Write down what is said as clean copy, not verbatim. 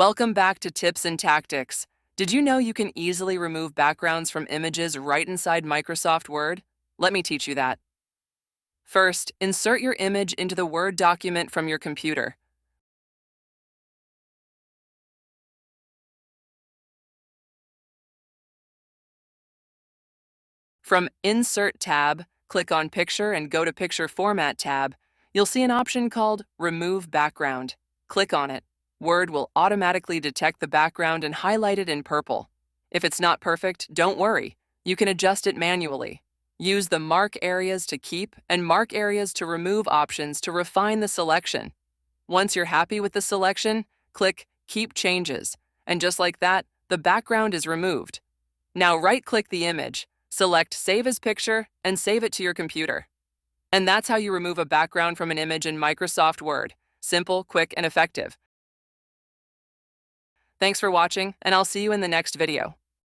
Welcome back to Tips and Tactics. Did you know you can easily remove backgrounds from images right inside Microsoft Word? Let me teach you that. First, insert your image into the Word document from your computer. From Insert tab, click on Picture and go to Picture Format tab. You'll see an option called Remove Background. Click on it. Word will automatically detect the background and highlight it in purple. If it's not perfect, don't worry. You can adjust it manually. Use the Mark Areas to Keep and Mark Areas to Remove options to refine the selection. Once you're happy with the selection, click Keep Changes, and just like that, the background is removed. Now right-click the image, select Save as Picture, and save it to your computer. And that's how you remove a background from an image in Microsoft Word. Simple, quick, and effective. Thanks for watching, and I'll see you in the next video.